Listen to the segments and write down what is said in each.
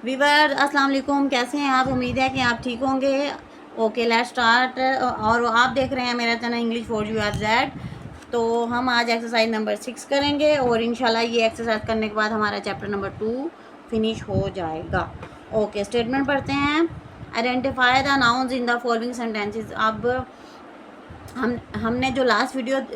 Weaver अस्सलाम वालेकुम, कैसे हैं आप? उम्मीद है कि आप ठीक होंगे। Okay let's start. और आप देख रहे हैं मेरा channel English for you are Z. तो हम आज एक्सरसाइज नंबर 6 करेंगे और इंशाल्लाह ये एक्सरसाइज करने के बाद हमारा चैप्टर नंबर 2 फिनिश हो जाएगा। ओके स्टेटमेंट पढ़ते हैं। Identify the nouns in the following sentences. अब हमने जो लास्ट वीडियो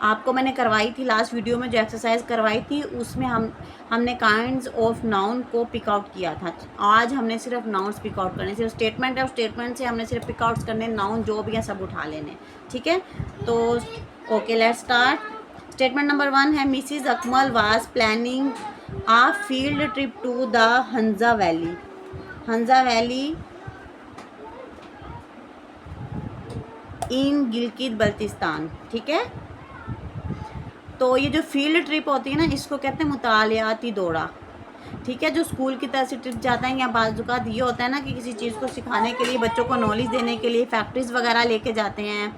आपको मैंने करवाई थी, लास्ट वीडियो में जो एक्सरसाइज करवाई थी उसमें हमने काइंड्स ऑफ नाउन को पिक आउट किया था। आज हमने सिर्फ नाउन्स पिक आउट करने, सिर्फ स्टेटमेंट है, स्टेटमेंट से हमने सिर्फ पिक आउट्स करने, नाउन जो भी हैं सब उठा लेने। ठीक है, तो okay let's start. Statement number 1 है mrs Akmal was planning a field trip to the Hunza valley. Hunza valley in Gilgit Baltistan. ठीक है, तो ये जो फील्ड ट्रिप होती है ना, इसको कहते हैं मुतालियाती दौरा। ठीक है, जो स्कूल की तरफ से ट्रिप जाता है या बाज़ ये होता है ना कि किसी चीज़ को सिखाने के लिए, बच्चों को नॉलेज देने के लिए फैक्ट्रीज़ वगैरह लेके जाते हैं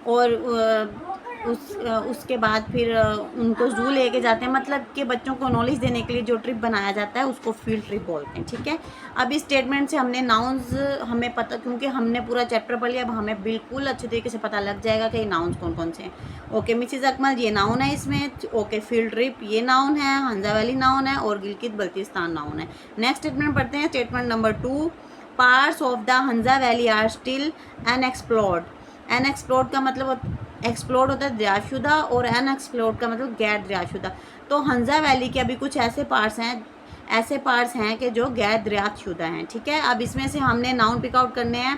और उसके बाद फिर उनको ज़ू लेके जाते हैं, मतलब कि बच्चों को नॉलेज देने के लिए जो ट्रिप बनाया जाता है उसको फील्ड ट्रिप बोलते हैं। ठीक है, अब इस स्टेटमेंट से हमने नाउन्स हमें पता, क्योंकि हमने पूरा चैप्टर पढ़ लिया, अब हमें बिल्कुल अच्छे तरीके से पता लग जाएगा कि नाउन्स कौन कौन से हैं। ओके, मिसिज अकमल ये नाउन है इसमें। ओके, फील्ड ट्रिप ये नाउन है, हंजा वैली नाउन है और गिलगित बल्तिस्तान नाउन है। नेक्स्ट स्टेटमेंट पढ़ते हैं। Statement number 2, parts of the Hunza valley are still unexplored. Unexplored का मतलब, एक्सप्लोर्ड होता है दरियाशुदा और अनएक्सप्लोर्ड का मतलब गैर दरियाशुदा। तो हंजा वैली के अभी कुछ ऐसे पार्ट्स हैं कि जो गैर दरियाशुदा हैं। ठीक है, अब इसमें से हमने नाउन पिक आउट करने हैं।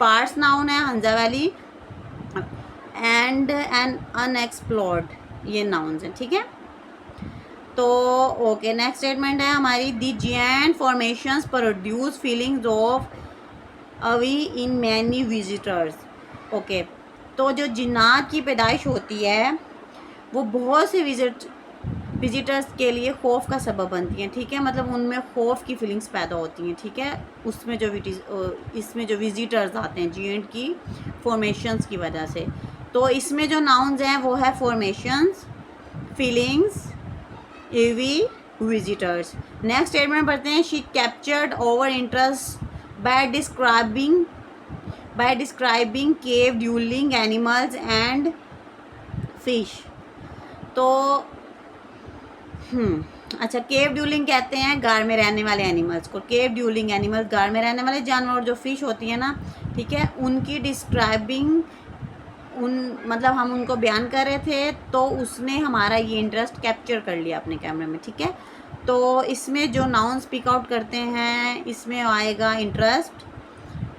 पार्ट्स नाउन है Hunza valley and an unexplored, ये नाउन्स हैं। ठीक है, तो ओके नेक्स्ट स्टेटमेंट है हमारी, the giant formations produce feelings of awe in many visitors. Okay, तो जो जिन्नात की पैदाइश होती है वो बहुत से विजिटर्स के लिए खौफ का सबब बनती हैं। ठीक है, मतलब उनमें खौफ की फीलिंग्स पैदा होती हैं। ठीक है, उसमें जो इसमें जो विजिटर्स आते हैं जिएंट की फॉर्मेशंस की वजह से। तो इसमें जो नाउन्स हैं वो है फॉर्मेशंस, फीलिंग्स, एवी, विजिटर्स। नेक्स्ट स्टेटमेंट पढ़ते हैं। She captured over interest by describing cave duelling animals and fish. तो अच्छा, केव ड्यूलिंग कहते हैं गार में रहने वाले एनिमल्स को। केव ड्यूलिंग एनिमल्स गार में रहने वाले जानवर, जो फिश होती है ना, ठीक है, उनकी डिस्क्राइबिंग, मतलब हम उनको बयान कर रहे थे तो उसने हमारा ये इंटरेस्ट कैप्चर कर लिया अपने कैमरे में। ठीक है, तो इसमें जो नाउन्स पिक आउट करते हैं इसमें आएगा इंटरेस्ट,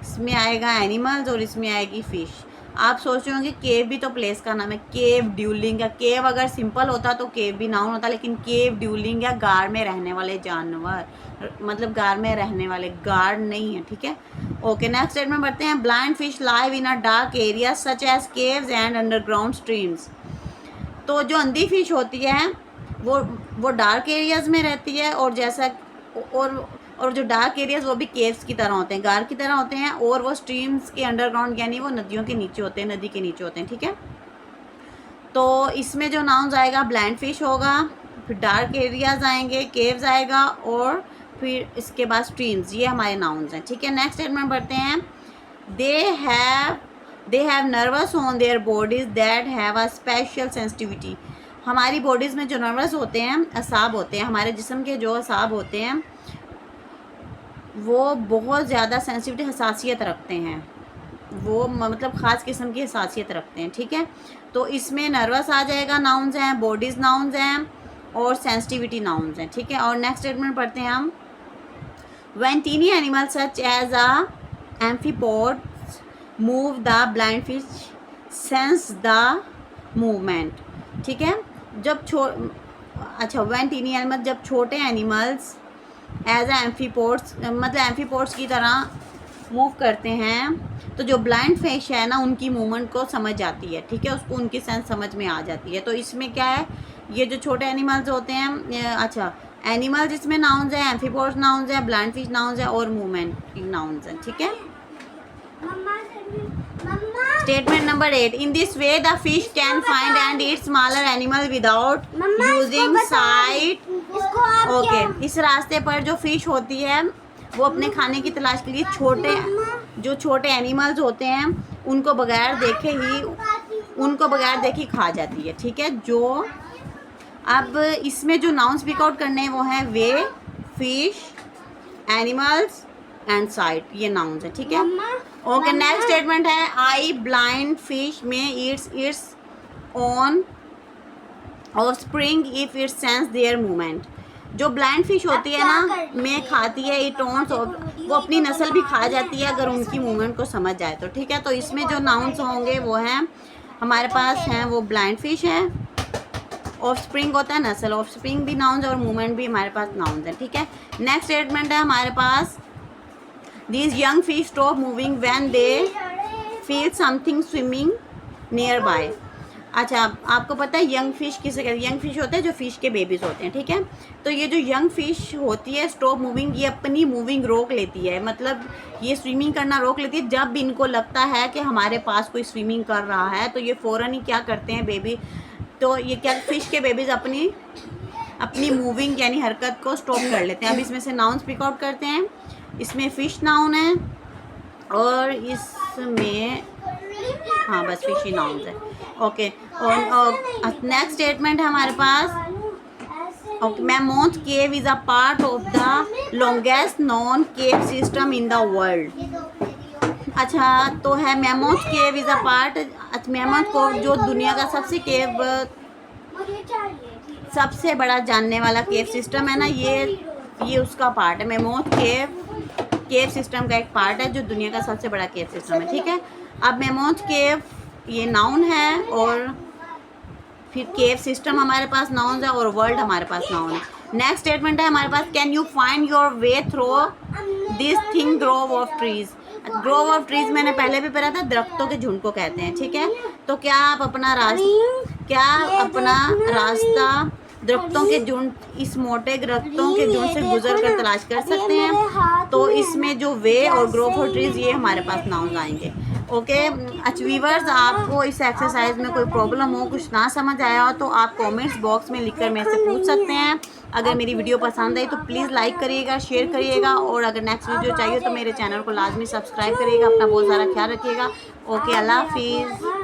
इसमें आएगा एनिमल्स और इसमें आएगी फ़िश। आप सोच रहे होंगे केव भी तो प्लेस का नाम है, केव ड्यूलिंग का। केव अगर सिंपल होता तो केव भी नाउन होता, लेकिन केव ड्यूलिंग या गार में रहने वाले जानवर, मतलब गार में रहने वाले, गार नहीं है। ठीक है, ओके नेक्स्ट स्टेटमेंट बढ़ते हैं। Blind fish live in a dark area such as caves and underground streams. तो जो अंधी फिश होती है वो डार्क एरियाज़ में रहती है, और जैसा और जो डार्क एरियाज़ वो भी केव्स की तरह होते हैं, गार की तरह होते हैं, और वो स्ट्रीम्स के अंडरग्राउंड, यानी वो नदियों के नीचे होते हैं, नदी के नीचे होते हैं। ठीक है, तो इसमें जो नाउन्स आएगा ब्लाइंड फिश होगा, फिर डार्क एरियाज़ आएंगे, केव्स आएगा, और फिर इसके बाद स्ट्रीम्स, ये हमारे नाउन्स हैं। ठीक है, नेक्स्ट स्टेटमेंट पढ़ते हैं। They have nervous on their bodies that have a special sensitivity. हमारी बॉडीज़ में जो नर्वस होते हैं, असाब होते हैं, हमारे जिस्म के जो असाब होते हैं वो बहुत ज़्यादा सेंसिटिविटी, हसासियत रखते हैं, वो मतलब ख़ास किस्म की हसासियत रखते हैं। ठीक है, तो इसमें नर्वस आ जाएगा, नाउन्स हैं, बॉडीज़ नाउन्स हैं, और सेंसिटिविटी नाउन्स हैं। ठीक है, और नेक्स्ट स्टेटमेंट पढ़ते हैं हम। When tiny animal such as a amphipods move the blind fish sense the movement. ठीक है, जब व्हेन टीनी एनिमल, जब छोटे एनिमल्स एज ए एम्फीपोड्स, मतलब एम्फीपोड्स की तरह मूव करते हैं, तो जो ब्लाइंड फिश है ना उनकी मूवमेंट को समझ आती है। ठीक है, उसको उनकी सेंस समझ में आ जाती है। तो इसमें क्या है, ये जो छोटे एनिमल्स होते हैं, अच्छा एनिमल्स इसमें नाउन्स है, एम्फीपोड्स नाउन्स है, ब्लाइंड फिश नाउन्स है, और मूवमेंट नाउन्स है। ठीक है, statement number 8, in this way the fish can find and eat smaller animal without using site okay, इस रास्ते पर जो फिश होती है वो अपने खाने की तलाश के लिए छोटे एनिमल्स होते हैं उनको बगैर देखे खा जाती है, ठीक है। जो अब इसमें जो नाउन स्पीक आउट करने हैं वो हैं वे, फिश, एनिमल्स एंड साइट, ये नाउन्स है, ठीक है। ओके, नेक्स्ट स्टेटमेंट है आई ब्लाइंड फिश में Yeats on offspring if it sense there movement. जो ब्लाइंड फिश होती है ना में खाती है इट ऑन्स, वो अपनी नस्ल भी खा जाती है अगर उनकी मूवमेंट को समझ जाए तो, ठीक है। तो इसमें जो नाउन्स होंगे वो हैं हमारे पास हैं वो ब्लाइंड फिश है, ऑफस्प्रिंग होता है नस्ल, ऑफस्प्रिंग भी नाउन्स और मूवमेंट भी हमारे पास नाउन्स है, ठीक है। नेक्स्ट स्टेटमेंट है हमारे पास these young fish stop moving when they feel something swimming nearby. अच्छा, आपको पता है यंग फिश किसे कहते हैं? यंग फिश होते हैं जो फिश के बेबीज होते हैं, ठीक है। तो ये जो यंग फिश होती है स्टॉप मूविंग, ये अपनी मूविंग रोक लेती है, मतलब ये स्विमिंग करना रोक लेती है जब इनको लगता है कि हमारे पास कोई स्विमिंग कर रहा है। तो ये फ़ौरन ही क्या करते हैं बेबी, तो ये क्या फिश के बेबीज अपनी मूविंग यानी हरकत को स्टॉप कर लेते हैं। अब इसमें से नाउन स्पीक आउट करते हैं। इसमें फिश नाउन है और इसमें हाँ बस फिश ही नाउन है, ओके। और नेक्स्ट स्टेटमेंट है हमारे पास okay, mammoth cave is a part of the longest non cave system in the world. अच्छा, तो है mammoth cave is a part, mammoth को जो दुनिया का सबसे बड़ा जानने वाला केव सिस्टम है ना, ये उसका पार्ट है। मैमोथ केव सिस्टम का एक पार्ट है जो दुनिया का सबसे बड़ा केव सिस्टम है, ठीक है। अब मैमोथ केव ये नाउन है और फिर केव सिस्टम हमारे पास नाउन है और वर्ल्ड हमारे पास नाउन है। नेक्स्ट स्टेटमेंट है हमारे पास can you find your way through this thing grove of trees. Grove of trees मैंने पहले भी पढ़ा था, दरख्तों के झुंड को कहते हैं, ठीक है। तो क्या आप अपना रास्ता दरख्तों के झुंड, इस मोटे दरख्तों के झुंड से गुजर कर तलाश कर सकते हैं। तो इसमें जो वे और ग्रोव ऑफ ट्रीज ये हमारे पास नाउन आएंगे, ओके। अच्छा व्यूअर्स, आपको इस एक्सरसाइज में कोई प्रॉब्लम हो, कुछ ना समझ आया हो तो आप कमेंट्स बॉक्स में लिखकर मेरे से पूछ सकते हैं। अगर मेरी वीडियो पसंद आई तो प्लीज़ लाइक करिएगा, शेयर करिएगा और अगर नेक्स्ट वीडियो चाहिए तो मेरे चैनल को लाजमी सब्सक्राइब करिएगा। अपना बहुत सारा ख्याल रखिएगा। ओके, अल्लाह हाफिज़।